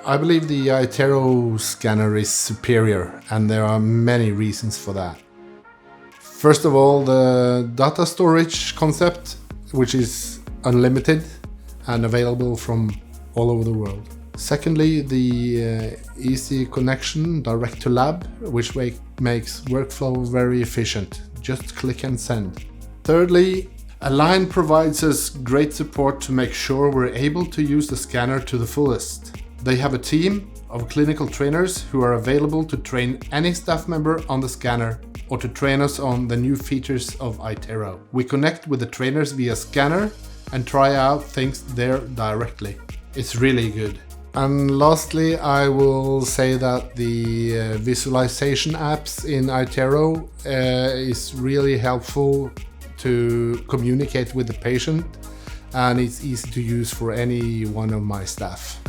I believe the iTero scanner is superior, and there are many reasons for that. First of all, the data storage concept, which is unlimited and available from all over the world. Secondly, the easy connection direct to lab, which makes workflow very efficient. Just click and send. Thirdly, Align provides us great support to make sure we're able to use the scanner to the fullest. They have a team of clinical trainers who are available to train any staff member on the scanner or to train us on the new features of iTero. We connect with the trainers via scanner and try out things there directly. It's really good. And lastly, I will say that the visualization apps in iTero is really helpful to communicate with the patient, and it's easy to use for any one of my staff.